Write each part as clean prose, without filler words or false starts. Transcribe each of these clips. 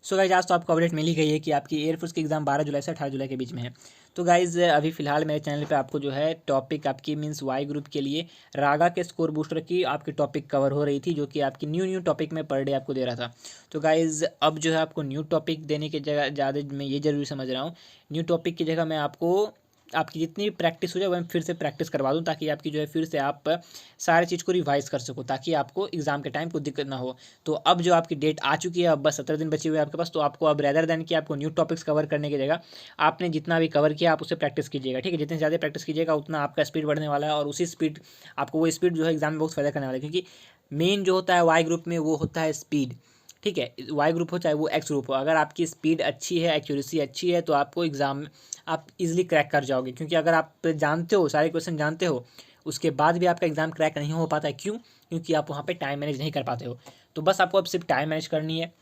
So guys आज तो आपको अपडेट मिल ही गई है कि आपकी एयरफोर्स की एग्ज़ाम 12 जुलाई से 18 जुलाई के बीच में है। तो गाइज अभी फ़िलहाल मेरे चैनल पे आपको जो है टॉपिक आपकी मीन्स वाई ग्रुप के लिए रागा के स्कोर बूस्टर की आपकी टॉपिक कवर हो रही थी, जो कि आपकी न्यू टॉपिक में पर डे आपको दे रहा था। तो गाइज अब जो है आपको न्यू टॉपिक देने की जगह ज़्यादा मैं ये ज़रूरी समझ रहा हूँ, न्यू टॉपिक की जगह मैं आपको आपकी जितनी भी प्रैक्टिस हो जाए वह फिर से प्रैक्टिस करवा दूँ, ताकि आपकी जो है फिर से आप सारी चीज़ को रिवाइज़ कर सको, ताकि आपको एग्ज़ाम के टाइम कोई दिक्कत ना हो। तो अब जो आपकी डेट आ चुकी है, अब बस 17 दिन बचे हुए हैं आपके पास। तो आपको अब रेदर देन कि आपको न्यू टॉपिक्स कवर करने की जगह आपने जितना भी कवर किया आप उससे प्रैक्टिस कीजिएगा, ठीक है। जितनी ज़्यादा प्रैक्टिस कीजिएगा उतना आपका स्पीड बढ़ने वाला है, और उसी स्पीड आपको वो स्पीड जो है एग्जाम में बहुत फ़ायदा करने वाला है, क्योंकि मेन जो होता है वाई ग्रुप में वो होता है स्पीड, ठीक है। वाई ग्रुप हो चाहे वो एक्स ग्रुप हो, अगर आपकी स्पीड अच्छी है, एक्यूरेसी अच्छी है, तो आपको एग्ज़ाम आप इजीली क्रैक कर जाओगे। क्योंकि अगर आप जानते हो, सारे क्वेश्चन जानते हो, उसके बाद भी आपका एग्ज़ाम क्रैक नहीं हो पाता है। क्यों? क्योंकि आप वहाँ पे टाइम मैनेज नहीं कर पाते हो। तो बस आपको अब सिर्फ टाइम मैनेज करनी है,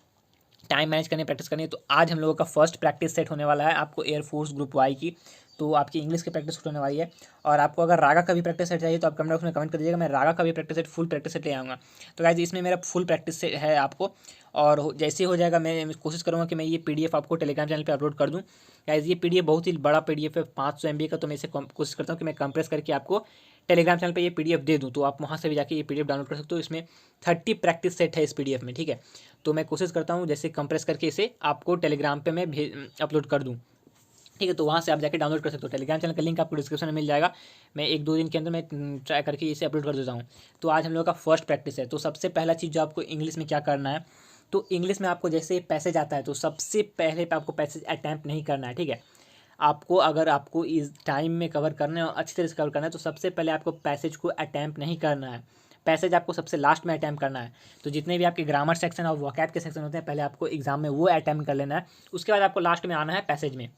टाइम मैनेज करने प्रैक्टिस करनी है। तो आज हम लोगों का फर्स्ट प्रैक्टिस सेट होने वाला है आपको एयरफोर्स ग्रुप वाई की। तो आपकी इंग्लिश की प्रैक्टिस होने वाली है, और आपको अगर रागा का भी प्रैक्टिस सेट चाहिए तो आप कमेंट बॉक्स में कमेंट कर दीजिएगा, मैं रागा का भी practice set full practice set ले आऊँगा। तो गाइस इसमें मेरा फुल प्रैक्टिस सेट है आपको, और जैसे ही हो जाएगा मैं कोशिश करूँगा कि मैं ये पीडीएफ आपको टेलीग्राम चैनल पे अपलोड कर दूँ। गाइस ये पीडीएफ बहुत ही बड़ा पीडीएफ है, 500 MB का। तो मैं इसे कोशिश करता हूँ कि मैं कंप्रेस करके आपको टेलीग्राम चैनल पे ये पीडीएफ दे दूँ, तो आप वहाँ से भी जाके ये पीडीएफ डाउनलोड कर सकते हो। इसमें 30 प्रैक्टिस सेट है इस पीडीएफ में, ठीक है। तो मैं कोशिश करता हूँ जैसे कंप्रेस करके इसे आपको टेलीग्राम पे मैं अपलोड कर दूँ, ठीक है। तो वहाँ से आप जाके डाउनलोड कर सकते हो। टेलीग्राम चैनल का लिंक आपको डिस्क्रिप्शन में मिल जाएगा। मैं 1-2 दिन के अंदर मैं ट्राई करके इसे अपलोड कर देता हूँ। तो आज हम लोग का फर्स्ट प्रैक्टिस है। तो सबसे पहला चीज़ जो आपको इंग्लिश में क्या करना है, तो इंग्लिश में आपको जैसे पैसेज आता है, तो सबसे पहले पे आपको पैसेज अटैम्प्ट नहीं करना है, ठीक है। आपको अगर आपको इस टाइम में कवर करना है और अच्छी तरह से कवर करना है, तो सबसे पहले आपको पैसेज को अटैम्प्ट नहीं करना है। पैसेज आपको सबसे लास्ट में अटैम्प्ट करना है। तो जितने भी आपके ग्रामर सेक्शन और वोकैब के सेक्शन होते हैं, पहले आपको एग्जाम में वो अटैम्प्ट कर लेना है। उसके बाद आपको लास्ट में आना है पैसेज में,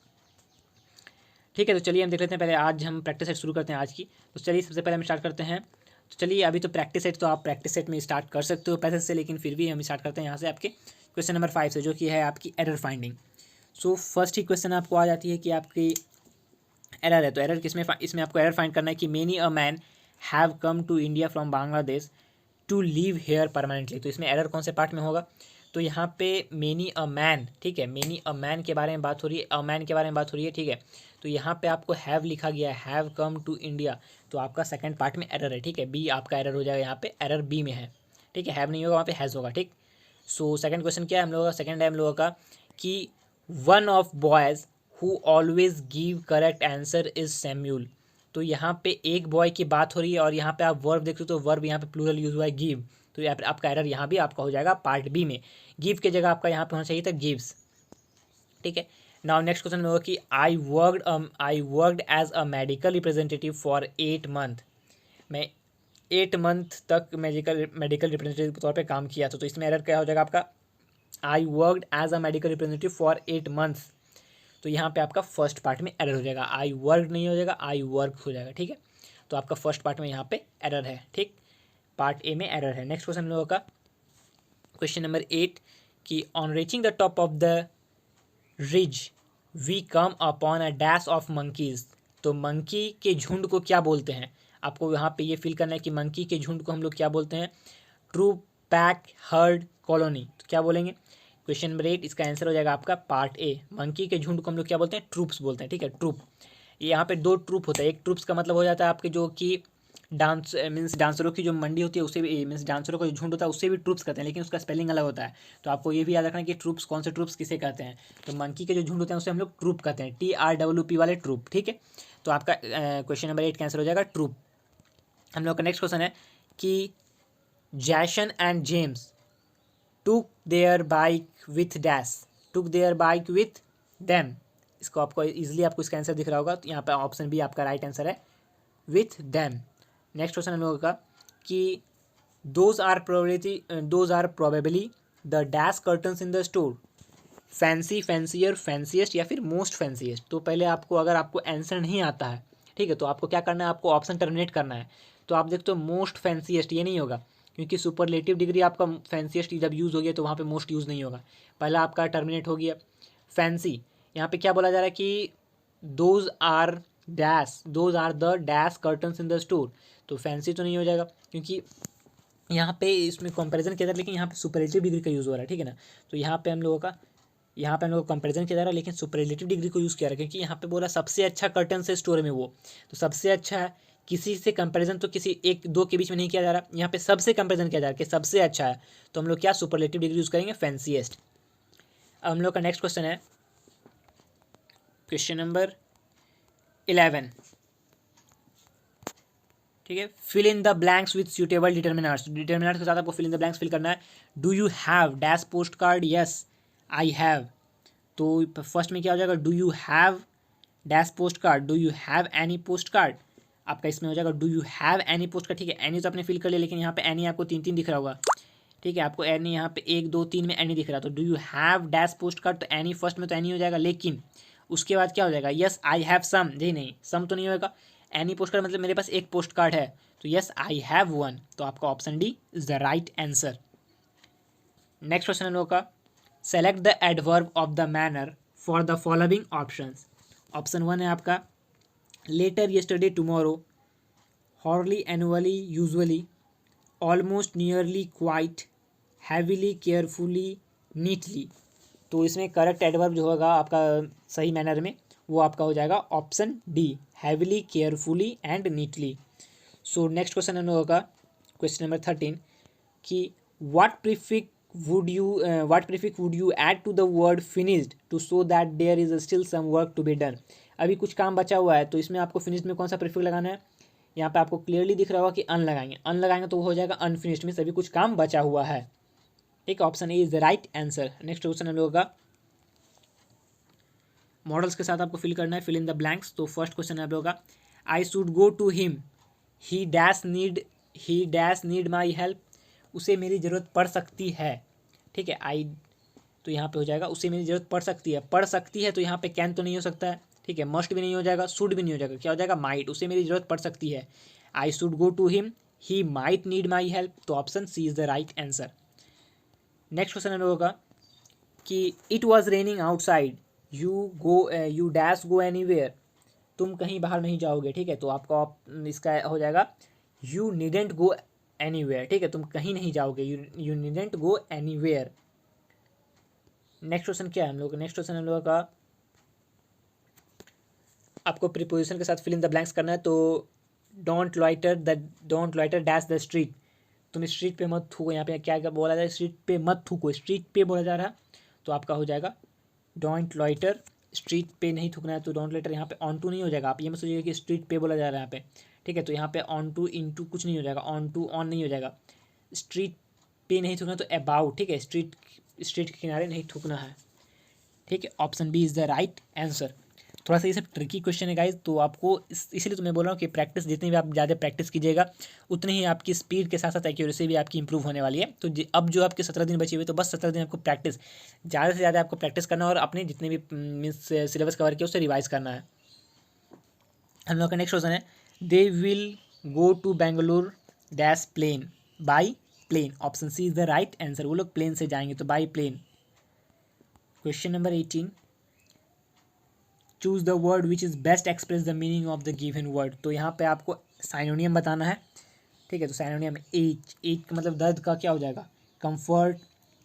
ठीक है। तो चलिए हम देख लेते हैं, पहले आज हम प्रैक्टिस सेट शुरू करते हैं आज की। तो चलिए सबसे पहले हम स्टार्ट करते हैं। तो चलिए अभी तो प्रैक्टिस सेट तो आप प्रैक्टिस सेट में स्टार्ट कर सकते हो पैसेज से, लेकिन फिर भी हम स्टार्ट करते हैं यहाँ से आपके क्वेश्चन नंबर 5 से, जो कि है आपकी एरर फाइंडिंग। सो फर्स्ट ही क्वेश्चन आपको आ जाती है कि आपकी एरर है। तो एरर किसमें इसमें आपको एरर फाइंड करना है कि many a man have come to India from Bangladesh to live here permanently. तो इसमें एरर कौन से पार्ट में होगा, तो यहाँ पे मेनी अ मैन, ठीक है, मेनी अ मैन के बारे में बात हो रही है, अ मैन के बारे में बात हो रही है, ठीक है। तो यहाँ पे आपको हैव लिखा गया है, हैव कम टू इंडिया, तो आपका सेकंड पार्ट में एरर है, ठीक है। बी आपका एरर हो जाएगा, यहाँ पे एरर बी में है, ठीक है। हैव नहीं होगा, वहाँ पे हैज़ होगा, ठीक। सो सेकंड क्वेश्चन क्या है हम लोगों का, सेकंड है हम लोगों का कि one of boys who always give correct answer is Samuel. तो यहाँ पे एक बॉय की बात हो रही है, और यहाँ पे आप वर्ब देख सकते हो, तो वर्ब यहाँ पे प्लूरल यूज हुआ है, गिव। तो यहाँ पे आपका एरर यहाँ भी आपका हो जाएगा पार्ट बी में, गिव की जगह आपका यहाँ पे होना चाहिए था गिव्स, ठीक है। नाउ नेक्स्ट क्वेश्चन में होगा कि I worked as a medical representative for 8 month. मैं 8 मंथ तक मेडिकल रिप्रेजेंटेटिव के तौर पे काम किया था। तो इसमें एरर क्या हो जाएगा आपका, I worked as a medical representative for 8 months. तो यहाँ पे आपका फर्स्ट पार्ट में एरर हो जाएगा, आई वर्क नहीं हो जाएगा, आई वर्क हो जाएगा, ठीक है। तो आपका फर्स्ट पार्ट में यहाँ पे एरर है, ठीक, पार्ट ए में एरर है। नेक्स्ट क्वेश्चन हम लोगों का क्वेश्चन नंबर 8 कि on reaching the top of the ridge we come upon a dash of monkeys. तो मंकी के झुंड को क्या बोलते हैं, आपको यहाँ पे ये फील करना है कि मंकी के झुंड को हम लोग क्या बोलते हैं, ट्रूप, पैक, हर्ड, कॉलोनी। तो क्या बोलेंगे, क्वेश्चन नंबर 8 इसका आंसर हो जाएगा आपका पार्ट ए, मंकी के झुंड को हम लोग क्या बोलते हैं, ट्रूप्स बोलते हैं, ठीक है, ट्रूप। यहाँ पे 2 ट्रूप होता है, एक ट्रूप्स का मतलब हो जाता है आपके जो कि डांस मीन्स डांसरों की जो मंडी होती है उसे भी मीन्स डांसरों का जो झुंड होता है उससे भी ट्रूप्स कहते हैं, लेकिन उसका स्पेलिंग अलग होता है। तो आपको ये भी याद रखना है कि ट्रूप्स कौन से ट्रूप्स किसे कहते हैं। तो मंकी के जो झुंड होते हैं उसे हम लोग ट्रूप कहते हैं, TRWP वाले ट्रूप, ठीक है। तो आपका क्वेश्चन नंबर 8 का आंसर हो जाएगा ट्रूप। हम लोग का नेक्स्ट क्वेश्चन है कि जैशन एंड जेम्स टूक देयर बाइक विथ डैश, टूक देयर बाइक विथ दैम। इसको आपको इजीली आपको इसका आंसर दिख रहा होगा, तो यहाँ पे ऑप्शन बी आपका राइट आंसर है, विथ दैम। नेक्स्ट क्वेश्चन हम लोगों का कि those are probably the dash curtains in the store, fancy, fancier, fanciest या फिर मोस्ट फैंसीएस्ट। तो पहले आपको अगर आपको आंसर नहीं आता है, ठीक है, तो आपको क्या करना है, आपको ऑप्शन टर्मिनेट करना है। तो आप देखते हो मोस्ट फैंसीएस्ट ये नहीं होगा, क्योंकि सुपरलेटिव डिग्री आपका फैंसीएस्ट जब यूज़ हो गया तो वहाँ पे मोस्ट यूज़ नहीं होगा, पहला आपका टर्मिनेट हो गया। फैंसी यहाँ पे क्या बोला जा रहा है कि those are those are the dash curtains in the store. तो फैंसी तो नहीं हो जाएगा, क्योंकि यहाँ पे इसमें कंपैरिजन किया था, लेकिन यहाँ पे सुपरलेटिव डिग्री का यूज़ हो रहा है, ठीक है ना। तो यहाँ पे हम लोगों का यहाँ पे हम लोग कंपेरिजन किया जा रहा है, लेकिन सुपरलेटिव डिग्री को यूज़ किया रहा है क्योंकि यहाँ पे बोला सबसे अच्छा कर्टन से स्टोर में वो, तो सबसे अच्छा है, किसी से कंपैरिजन तो किसी एक दो के बीच में नहीं किया जा रहा, यहाँ पे सबसे कंपैरिजन किया जा रहा है कि सबसे अच्छा है, तो हम लोग क्या सुपरलेटिव डिग्री यूज़ करेंगे, फैंसीएस्ट। अब हम लोग का नेक्स्ट क्वेश्चन है क्वेश्चन नंबर 11, ठीक है। Fill in the blanks with suitable determiners, determiners के साथ आपको fill in the blanks fill करना है। Do you have dash post card, yes I have, तो फर्स्ट में क्या हो जाएगा, do you have dash post card, do you have any post card, आपका इसमें हो जाएगा do you have any post card, ठीक है। एनी तो आपने फिल कर लिया, लेकिन यहाँ पे एनी आपको तीन तीन दिख रहा होगा, ठीक है, आपको एनी यहाँ पे 1 2 3 में एनी दिख रहा है, तो do you have dash post card, तो एनी फर्स्ट में तो एनी हो जाएगा, लेकिन उसके बाद क्या हो जाएगा, यस आई हैव सम, जी नहीं सम तो नहीं होगा, एनी पोस्ट कार्ड मतलब मेरे पास एक पोस्ट कार्ड है, तो यस आई हैव वन, तो आपका option D is the right answer. Next question हम लोग का, select the adverb of the manner for the following options. Option 1 है आपका later, yesterday, tomorrow, hourly, annually, usually, almost, nearly, quite, heavily, carefully, neatly, तो इसमें correct adverb जो होगा आपका सही मैनर में वो आपका हो जाएगा option D, heavily, carefully and neatly. So next question हम लोगों का क्वेश्चन नंबर 13 कि what prefix would you add to the word finished to show that there is still some work to be done. अभी कुछ काम बचा हुआ है, तो इसमें आपको फिनिश्ड में कौन सा प्रीफिक्स लगाना है, यहाँ पे आपको क्लियरली दिख रहा होगा कि अन लगाएंगे तो वो हो जाएगा अनफिनिश्ड, में सभी कुछ काम बचा हुआ है, ठीक है। Option A is the right answer. Next question हम लोगों का मॉडल्स के साथ आपको फिल करना है, फिल इन द ब्लैंक्स। तो फर्स्ट क्वेश्चन है आप लोगों का, I should go to him, he dash need my help, उसे मेरी ज़रूरत पड़ सकती है, ठीक है। आई तो यहाँ पे हो जाएगा उसे मेरी ज़रूरत पड़ सकती है, तो यहाँ पे कैन तो नहीं हो सकता है, ठीक है, मस्ट भी नहीं हो जाएगा, शुड भी नहीं हो जाएगा, क्या हो जाएगा माइट, उसे मेरी ज़रूरत पड़ सकती है। I should go to him, he might need my help, तो option C is the right answer. Next question हम लोगों का कि it was raining outside, you dash go anywhere, तुम कहीं बाहर नहीं जाओगे, ठीक है, तो आपका इसका हो जाएगा यू नीडेंट गो एनीवेयर, ठीक है, तुम कहीं नहीं जाओगे, you needn't go anywhere. Next question क्या है हम लोग, नेक्स्ट क्वेश्चन हम लोगों का आपको प्रीपोजिशन के साथ फिल इन द ब्लैंक्स करना है। तो don't loiter dash the street, तुम स्ट्रीट पे मत थूको, यहाँ पे क्या क्या बोला जाए, स्ट्रीट पे मत थूको, स्ट्रीट पे बोला जा रहा है, तो आपका हो जाएगा डोंट लॉइटर, स्ट्रीट पे नहीं थूकना है, तो डोंट लॉइटर यहाँ पे ऑन टू नहीं हो जाएगा, आप ये मत सोचिए कि स्ट्रीट पे बोला जा रहा है यहाँ पे, ठीक है, तो यहाँ पे ऑन टू इन टू कुछ नहीं हो जाएगा, ऑन टू ऑन नहीं हो जाएगा, स्ट्रीट पे नहीं थूकना तो अबाउट, ठीक है, स्ट्रीट के किनारे नहीं थूकना है, ठीक है। Option B is the right answer. थोड़ा सा ये सब ट्रिकी क्वेश्चन है गाइज, तो आपको इसीलिए तो मैं बोल रहा हूँ कि प्रैक्टिस जितनी भी आप ज़्यादा प्रैक्टिस कीजिएगा उतनी ही आपकी स्पीड के साथ साथ एक्यूरेसी भी आपकी इंप्रूव होने वाली है। तो अब जो आपके 17 दिन बचे हुए, तो बस 17 दिन आपको प्रैक्टिस, ज़्यादा से ज़्यादा आपको प्रैक्टिस करना और अपने जितने भी मीन्स सिलेबस कवर किया उससे रिवाइज करना है। हम लोग का नेक्स्ट क्वेश्चन है, they will go to Bengaluru dash plane, by plane, option C is the right answer, वो लोग प्लेन से जाएंगे, तो by plane. Question number 18, choose the word which is best express the meaning of the given word, तो यहाँ पे आपको synonym बताना है, ठीक है, तो साइनोनियम एज का मतलब दर्द का क्या हो जाएगा, comfort,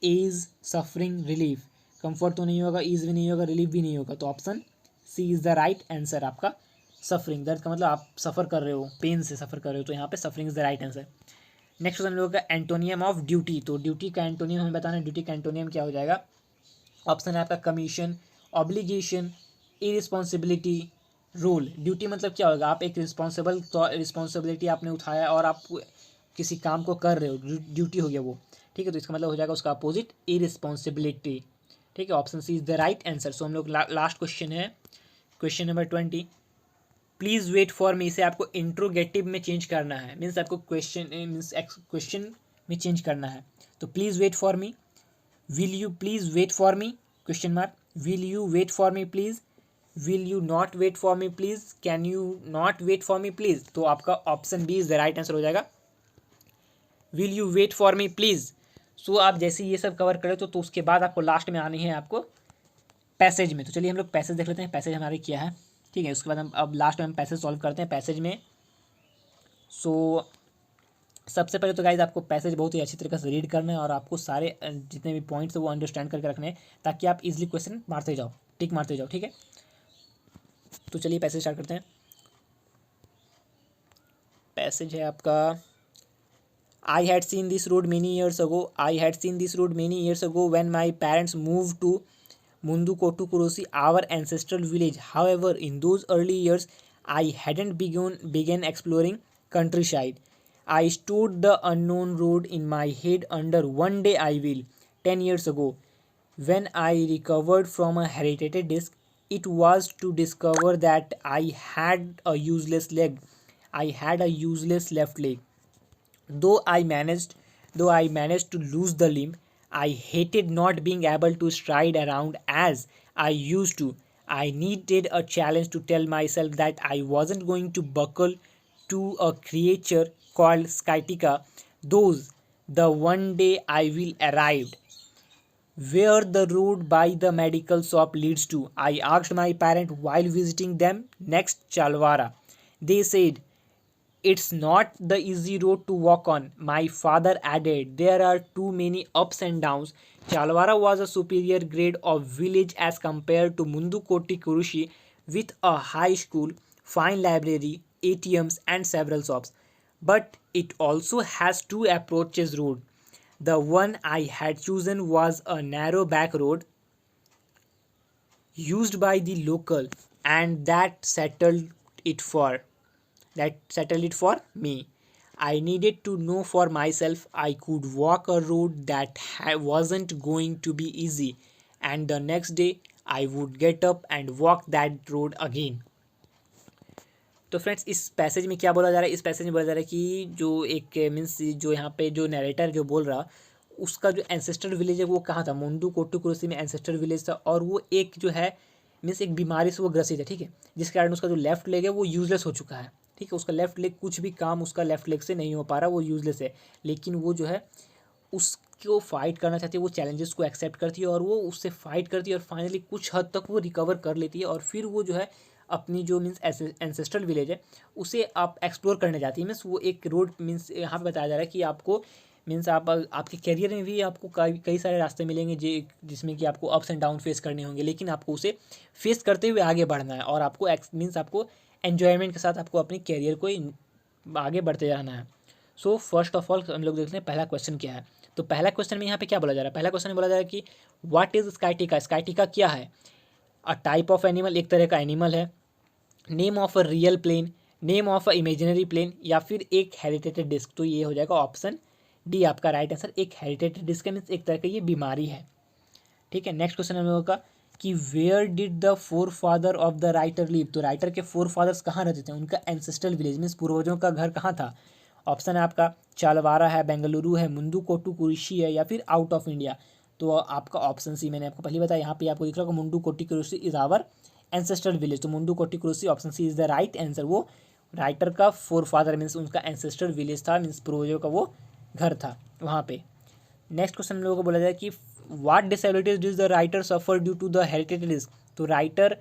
ease, suffering, relief, comfort तो नहीं होगा, ईज भी नहीं होगा, रिलीफ भी नहीं होगा, तो option C is the right answer आपका, सफरिंग, दर्द का मतलब आप सफ़र कर रहे हो, पेन से सफ़र कर रहे हो, तो यहाँ पे suffering is the right answer. Next हम लोगों का एंटोनियम ऑफ ड्यूटी, तो ड्यूटी का एंटोनियम हमें बताना है, ड्यूटी का एंटोनियम क्या हो जाएगा, ऑप्शन है आपका commission, obligation, irresponsibility, role. Duty मतलब क्या होगा, आप एक रिस्पॉन्सिबिलिटी आपने उठाया और आप किसी काम को कर रहे हो, ड्यूटी हो गया वो, ठीक है, तो इसका मतलब हो जाएगा उसका अपोजिट इरिस्पॉन्सिबिलिटी, ठीक है, option C is the right answer. So हम लोग लास्ट क्वेश्चन है question number 20, please wait for me, इसे आपको इंट्रोगेटिव में चेंज करना है, मीन्स आपको क्वेश्चन में चेंज करना है, तो please wait for me, will you please wait for me, question mark, will you wait for me please, will you not wait for me please, can you not wait for me please, तो आपका option B is the right answer हो जाएगा, will you wait for me please. So आप जैसे ये सब cover करें तो उसके बाद आपको लास्ट में आनी है आपको पैसेज में, तो चलिए हम लोग पैसेज देख लेते हैं, पैसेज हमारे क्या है, ठीक है, उसके बाद हम अब लास्ट में हम पैसेज सॉल्व करते हैं पैसेज में। सो सबसे पहले तो गाइज आपको पैसेज बहुत ही अच्छी तरीके से रीड करना है और आपको सारे जितने भी पॉइंट्स है वो अंडरस्टैंड करके रखने हैं, ताकि आप इजीली क्वेश्चन मारते जाओ, टिक मारते जाओ, ठीक है। तो चलिए पैसेज स्टार्ट करते हैं। पैसेज है आपका, I had seen this road many years ago. I had seen this road many years ago when my parents moved to Mundukottukuroshi, our ancestral village. However, in those early years, I hadn't begun exploring countryside. I stood the unknown road in my head under one day I will. 10 years ago, when I recovered from a hereditary disc, it was to discover that I had a useless leg. I had a useless left leg. Though I managed to lose the limb, I hated not being able to stride around as I used to. I needed a challenge to tell myself that I wasn't going to buckle to a creature called Skytica. The one day I will arrived. Where the road by the medical shop leads to, I asked my parents while visiting them next Chalwara. They said, it's not the easy road to walk on, my father added. There are too many ups and downs. Chalwara was a superior grade of village as compared to Mundukoti Kurushi, with a high school, fine library, ATMs, and several shops. But it also has two approaches road. The one I had chosen was a narrow back road used by the local, and that settled it for me. I needed to know for myself I could walk a road that wasn't going to be easy, and the next day I would get up and walk that road again. तो friends इस passage में क्या बोला जा रहा है, इस passage में बोला जा रहा है कि जो एक मीन्स जो यहाँ पे जो नरेटर जो बोल रहा, उसका जो एंसेस्टर विलेज है वो कहाँ था, मुंडुकोट्टुकुरोशी में एंसेस्टर विलेज था, और वो एक जो है मीन्स एक बीमारी से वो ग्रसित है, ठीक है, जिसके कारण उसका जो लेफ्ट लेग है वो यूजलेस हो चुका है, ठीक है, उसका लेफ्ट लेग कुछ भी काम उसका लेफ्ट लेग से नहीं हो पा रहा, वो यूजलेस है। लेकिन वो जो है उसको फाइट करना चाहती है, वो चैलेंजेस को एक्सेप्ट करती है और वो उससे फाइट करती है और फाइनली कुछ हद तक वो रिकवर कर लेती है, और फिर वो जो है अपनी जो मीन्स एंसेस्ट्रल विलेज है उसे आप एक्सप्लोर करने जाती है। मीन्स वो एक रोड मीन्स यहाँ पे बताया जा रहा है कि आपको मीन्स आप आपके करियर में भी आपको कई सारे रास्ते मिलेंगे जिसमें कि आपको अप्स एंड डाउन फेस करने होंगे, लेकिन आपको उसे फेस करते हुए आगे बढ़ना है और आपको मीन्स आपको एन्जॉयमेंट के साथ आपको अपने करियर को आगे बढ़ते जाना है। सो फर्स्ट ऑफ ऑल हम लोग देखते हैं पहला क्वेश्चन क्या है। तो पहला क्वेश्चन में यहाँ पे क्या बोला जा रहा है, पहला क्वेश्चन में बोला जा रहा है कि व्हाट इज स्काइटिका, स्काइटिका क्या है, अ टाइप ऑफ एनिमल, एक तरह का एनिमल है, name of a real plane, name of a imaginary plane, या फिर एक हेरिटेटेड डिस्क। तो ये हो जाएगा ऑप्शन डी आपका राइट आंसर, एक हेरिटेटेड डिस्क है मीन्स एक तरह का ये बीमारी है, ठीक है। नेक्स्ट क्वेश्चन हम लोगों का कि where did the forefather of the writer live, तो राइटर के फोर फादर्स कहाँ रहते थे, उनका एंसेस्ट्रल विलेज मीन्स पूर्वजों का घर कहाँ था। ऑप्शन है आपका चालवारा है, बेंगलुरु है, मुंडुकोट्टुकुरिशी है, या फिर आउट ऑफ इंडिया। तो आपका ऑप्शन सी मैंने आपको पहले बताया, यहाँ पे आपको दिख रहा होगा Mundakottukurissi is our ancestral village, तो Mundakottukurissi option C is the right answer. वो राइटर का फोर फादर मीन्स उनका एंसेस्ट्रल विलेज था, मीन्स पूर्वजों का वो घर था वहाँ पे। नेक्स्ट क्वेश्चन हम लोगों को बोला जाए कि what disabilities does the writer suffer due to the heritage disc, तो राइटर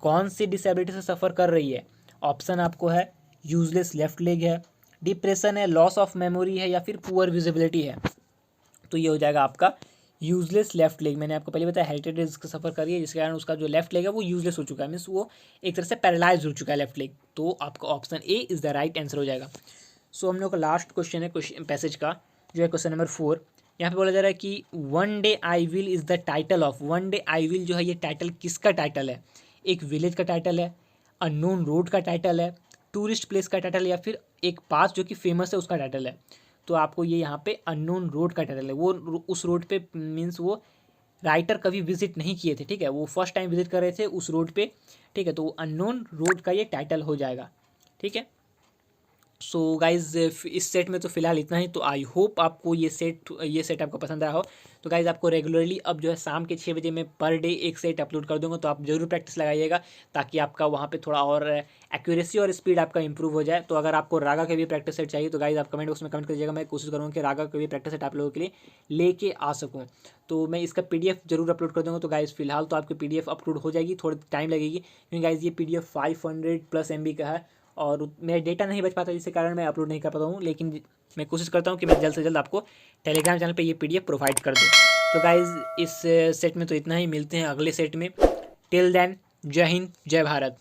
कौन सी डिसेबिलिटी से सफ़र कर रही है। ऑप्शन आपको है यूजलेस लेफ्ट लेग है, डिप्रेशन है, लॉस ऑफ मेमोरी है, या फिर पुअर विजिबिलिटी है। तो ये हो जाएगा आपका यूजलेस लेफ्ट लेग। मैंने आपको पहले बताया हेरिटेज डिस्क सफ़र कर रही है जिसके कारण उसका जो लेफ्ट लेग है वो यूजलेस हो चुका है, मीन्स वो एक तरह से पैरालाइज हो चुका है लेफ्ट लेग। तो आपका option A is the right answer हो जाएगा। सो हम लोग का लास्ट क्वेश्चन है क्वेश्चन पैसेज का, जो है क्वेश्चन नंबर 4। यहाँ पे बोला जा रहा है कि one day I will is the title of, one day I will जो है ये टाइटल किसका टाइटल है, एक विलेज का टाइटल है, अननोन रोड का टाइटल है, टूरिस्ट प्लेस का टाइटल है, या फिर एक पास जो कि फेमस है उसका टाइटल है। तो आपको ये यहाँ पे अननोन रोड का टाइटल है, वो उस रोड पे मीन्स वो राइटर कभी विजिट नहीं किए थे, ठीक है, वो फर्स्ट टाइम विजिट कर रहे थे उस रोड पे, ठीक है, तो अननोन रोड का ये टाइटल हो जाएगा, ठीक है। सो गाइज़ इस सेट में तो फिलहाल इतना ही। तो आई होप आपको ये सेट आपको पसंद आया हो। तो गाइज़ आपको रेगुलरली अब जो है शाम के 6 बजे मैं पर डे एक सेट अपलोड कर दूंगा, तो आप जरूर प्रैक्टिस लगाइएगा ताकि आपका वहाँ पे थोड़ा और एक्यूरेसी और स्पीड आपका इंप्रूव हो जाए। तो अगर आपको रागा के भी प्रैक्टिस सेट चाहिए तो गाइज़ आप कमेंट बॉक्स में कमेंट करिएगा, मैं कोशिश करूँगा कि रागा के भी प्रैक्टिस सेट आप लोगों के लिए लेके आ सकूँ। तो मैं इसका PDF जरूर अपलोड कर दूँगा। तो गाइज़ फिलहाल तो आपकी PDF अपलोड हो जाएगी, थोड़ी टाइम लगेगी क्योंकि गाइज़ ये PDF 500+ MB का है और मेरा डेटा नहीं बच पाता, जिसके कारण मैं अपलोड नहीं कर पाता हूँ। लेकिन मैं कोशिश करता हूँ कि मैं जल्द से जल्द आपको टेलीग्राम चैनल पे ये PDF प्रोवाइड कर दूँ। तो गाइज़ इस सेट में तो इतना ही, मिलते हैं अगले सेट में। टिल देन, जय हिंद, जय भारत।